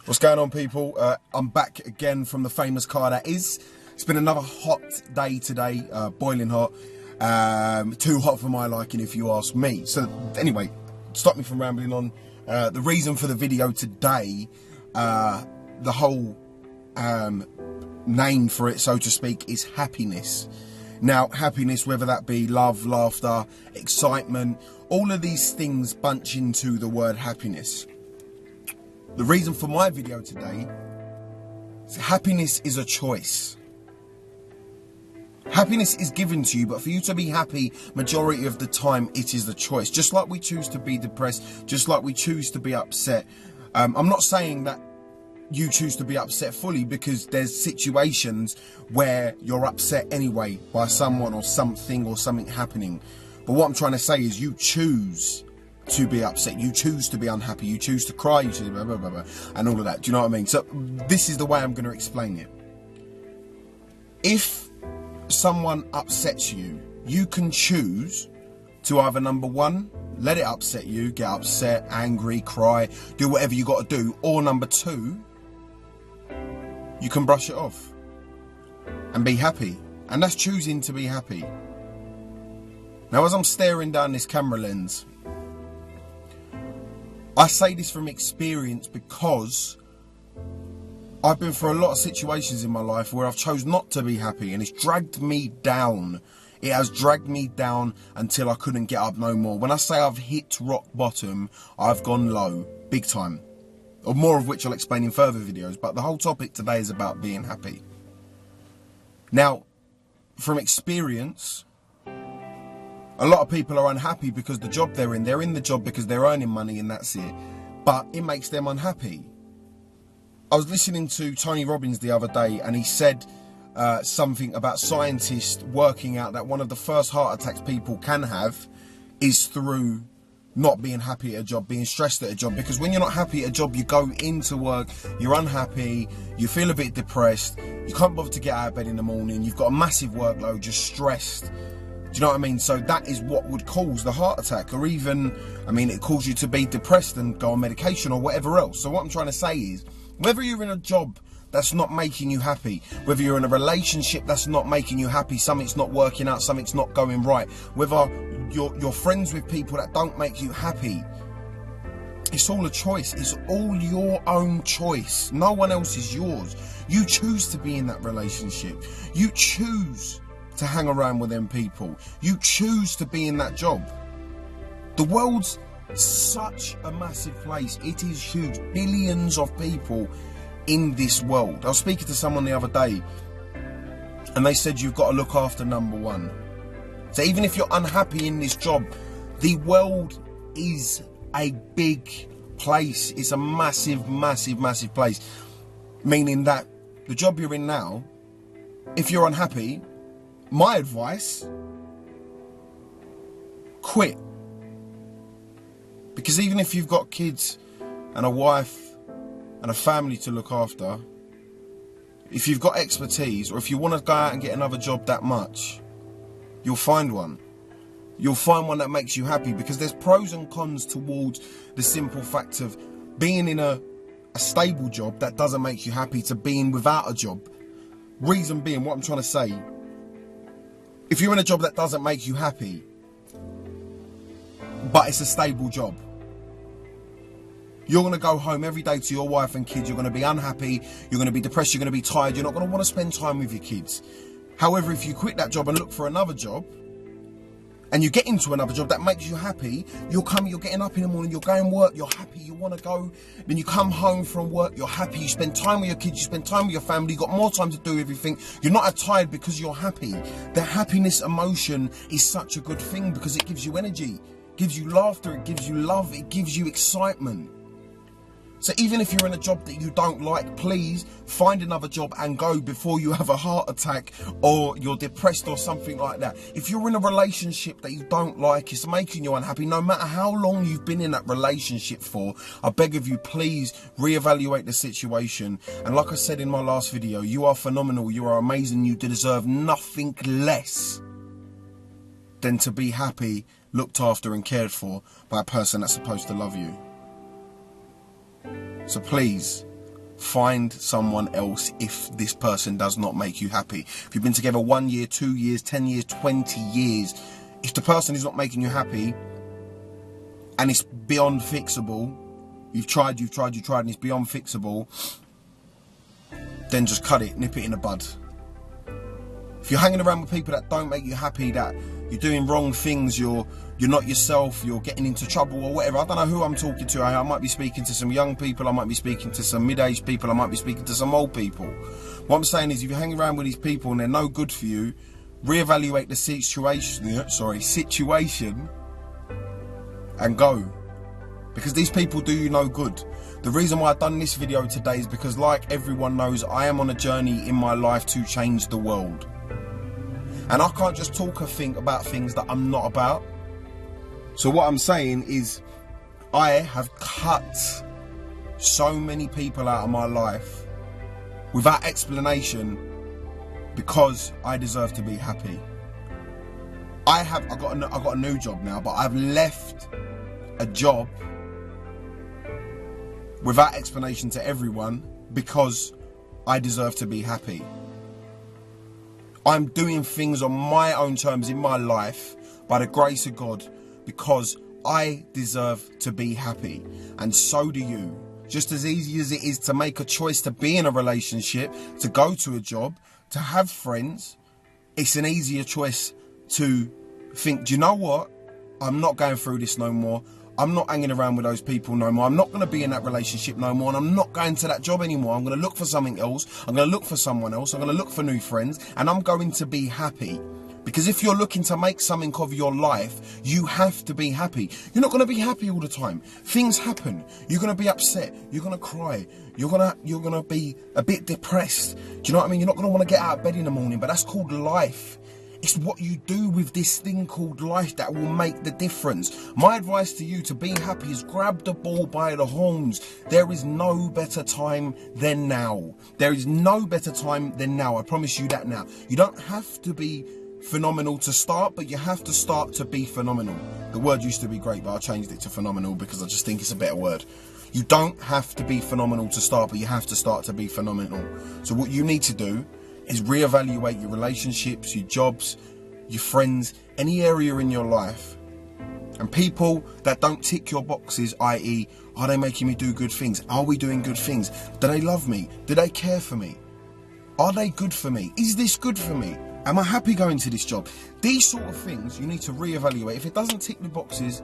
What's going on, people? I'm back again from the famous car that is. It's been another hot day today, boiling hot. Too hot for my liking, if you ask me. So anyway, stop me from rambling on. The reason for the video today, the whole name for it, so to speak, is happiness. Now, happiness, whether that be love, laughter, excitement, all of these things bunch into the word happiness. The reason for my video today is happiness is a choice. Happiness is given to you, but for you to be happy, majority of the time, it is the choice. Just like we choose to be depressed, just like we choose to be upset. I'm not saying that you choose to be upset fully, because there's situations where you're upset anyway by someone or something happening. But what I'm trying to say is you choose to be upset, you choose to be unhappy, you choose to cry, you choose blah, blah, blah, blah, and all of that. Do you know what I mean? So this is the way I'm going to explain it. If someone upsets you, you can choose to either, number one, let it upset you, get upset, angry, cry, do whatever you got to do, or number two, you can brush it off and be happy. And that's choosing to be happy. Now, as I'm staring down this camera lens, I say this from experience because I've been through a lot of situations in my life where I've chose not to be happy, and it's dragged me down. It has dragged me down until I couldn't get up no more. When I say I've hit rock bottom, I've gone low, big time. Or more of which I'll explain in further videos, but the whole topic today is about being happy. Now, from experience, a lot of people are unhappy because the job they're in the job because they're earning money and that's it. But it makes them unhappy. I was listening to Tony Robbins the other day, and he said something about scientists working out that one of the first heart attacks people can have is through not being happy at a job, being stressed at a job. Because when you're not happy at a job, you go into work, you're unhappy, you feel a bit depressed, you can't bother to get out of bed in the morning, you've got a massive workload, you're stressed. Do you know what I mean? So that is what would cause the heart attack, or even, I mean, it causes you to be depressed and go on medication or whatever else. So what I'm trying to say is, whether you're in a job that's not making you happy, whether you're in a relationship that's not making you happy, something's not working out, something's not going right, whether you're friends with people that don't make you happy, it's all a choice. It's all your own choice. No one else is yours. You choose to be in that relationship. You choose to hang around with them people. You choose to be in that job. The world's such a massive place. It is huge. Billions of people in this world. I was speaking to someone the other day, and they said you've got to look after number one. So even if you're unhappy in this job, the world is a big place. It's a massive, massive, massive place. Meaning that the job you're in now, if you're unhappy, my advice, quit. Because even if you've got kids and a wife and a family to look after, if you've got expertise, or if you want to go out and get another job that much, you'll find one. You'll find one that makes you happy, because there's pros and cons towards the simple fact of being in a stable job that doesn't make you happy to being without a job. Reason being, what I'm trying to say, if you're in a job that doesn't make you happy, but it's a stable job, you're going to go home every day to your wife and kids, you're going to be unhappy, you're going to be depressed, you're going to be tired, you're not going to want to spend time with your kids. However, if you quit that job and look for another job, and you get into another job that makes you happy, you're getting up in the morning, you're going to work, you're happy, you want to go, then you come home from work, you're happy, you spend time with your kids, you spend time with your family, you've got more time to do everything, you're not as tired because you're happy. The happiness emotion is such a good thing, because it gives you energy, gives you laughter, it gives you love, it gives you excitement. So even if you're in a job that you don't like, please find another job and go before you have a heart attack or you're depressed or something like that. If you're in a relationship that you don't like, it's making you unhappy, no matter how long you've been in that relationship for, I beg of you, please reevaluate the situation. And like I said in my last video, you are phenomenal, you are amazing, you deserve nothing less than to be happy, looked after and cared for by a person that's supposed to love you. So please, find someone else if this person does not make you happy. If you've been together 1 year, 2 years, 10 years, 20 years, if the person is not making you happy and it's beyond fixable, you've tried and it's beyond fixable, then just cut it, nip it in the bud. If you're hanging around with people that don't make you happy, that you're doing wrong things, you're not yourself, you're getting into trouble or whatever. I don't know who I'm talking to. I might be speaking to some young people, I might be speaking to some mid-aged people, I might be speaking to some old people. What I'm saying is, if you're hanging around with these people and they're no good for you, reevaluate the situation and go. Because these people do you no good. The reason why I've done this video today is because, like everyone knows, I am on a journey in my life to change the world. And I can't just talk about things that I'm not about. So what I'm saying is, I have cut so many people out of my life without explanation because I deserve to be happy. I got a new job now, but I've left a job without explanation to everyone because I deserve to be happy. I'm doing things on my own terms in my life by the grace of God because I deserve to be happy, and so do you. Just as easy as it is to make a choice to be in a relationship, to go to a job, to have friends, it's an easier choice to think, do you know what? I'm not going through this no more. I'm not hanging around with those people no more. I'm not going to be in that relationship no more, and I'm not going to that job anymore. I'm going to look for something else. I'm going to look for someone else. I'm going to look for new friends, and I'm going to be happy. Because if you're looking to make something of your life, you have to be happy. You're not going to be happy all the time. Things happen. You're going to be upset. You're going to cry. You're going to be a bit depressed. Do you know what I mean? You're not going to want to get out of bed in the morning, but that's called life. It's what you do with this thing called life that will make the difference. My advice to you to be happy is grab the bull by the horns. There is no better time than now. There is no better time than now. I promise you that now. You don't have to be phenomenal to start, but you have to start to be phenomenal. The word used to be great, but I changed it to phenomenal because I just think it's a better word. You don't have to be phenomenal to start, but you have to start to be phenomenal. So what you need to do is reevaluate your relationships, your jobs, your friends, any area in your life. And people that don't tick your boxes, i.e., are they making me do good things? Are we doing good things? Do they love me? Do they care for me? Are they good for me? Is this good for me? Am I happy going to this job? These sort of things you need to reevaluate. If it doesn't tick the boxes,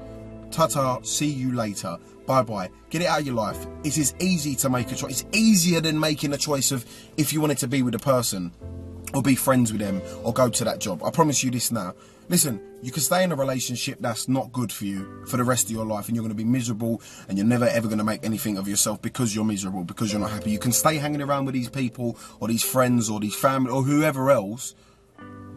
ta-ta, see you later, bye-bye, get it out of your life. It is easy to make a choice. It's easier than making a choice of if you wanted to be with a person or be friends with them or go to that job. I promise you this now. Listen, you can stay in a relationship that's not good for you for the rest of your life, and you're going to be miserable, and you're never ever going to make anything of yourself because you're miserable, because you're not happy. You can stay hanging around with these people or these friends or these family or whoever else,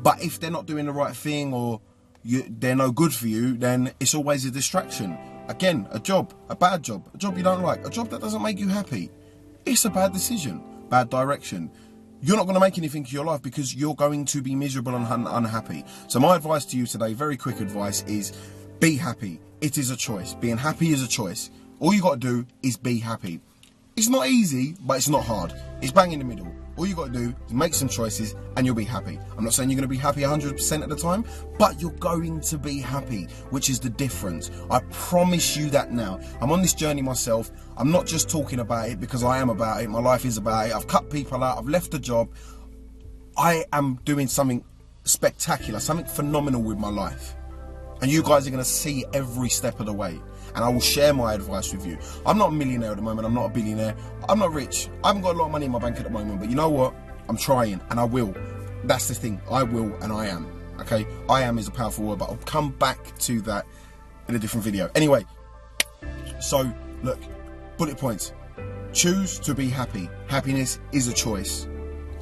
but if they're not doing the right thing or they're no good for you, then it's always a distraction. Again, a job, a bad job, a job you don't like, a job that doesn't make you happy. It's a bad decision, bad direction. You're not going to make anything of your life because you're going to be miserable and unhappy. So my advice to you today, very quick advice, is be happy. It is a choice. Being happy is a choice. All you got to do is be happy. It's not easy, but it's not hard. It's bang in the middle. All you got to do is make some choices and you'll be happy. I'm not saying you're going to be happy 100% of the time, but you're going to be happy, which is the difference. I promise you that now. I'm on this journey myself. I'm not just talking about it because I am about it. My life is about it. I've cut people out. I've left a job. I am doing something spectacular, something phenomenal with my life. And you guys are going to see every step of the way. And I will share my advice with you. I'm not a millionaire at the moment. I'm not a billionaire. I'm not rich. I haven't got a lot of money in my bank at the moment. But you know what? I'm trying and I will. That's the thing. I will and I am. Okay? I am is a powerful word, but I'll come back to that in a different video. Anyway, so look, bullet points. Choose to be happy. Happiness is a choice.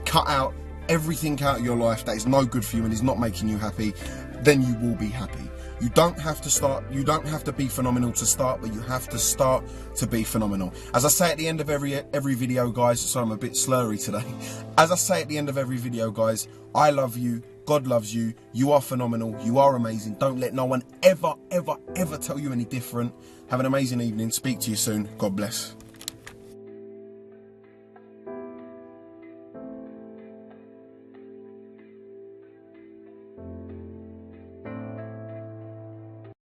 Cut out everything out of your life that is no good for you and is not making you happy. Then you will be happy. You don't have to be phenomenal to start, but you have to start to be phenomenal. As I say at the end of every video, guys, sorry, I'm a bit slurry today. As I say at the end of every video, guys, I love you. God loves you. You are phenomenal. You are amazing. Don't let no one ever, ever, ever tell you any different. Have an amazing evening. Speak to you soon. God bless.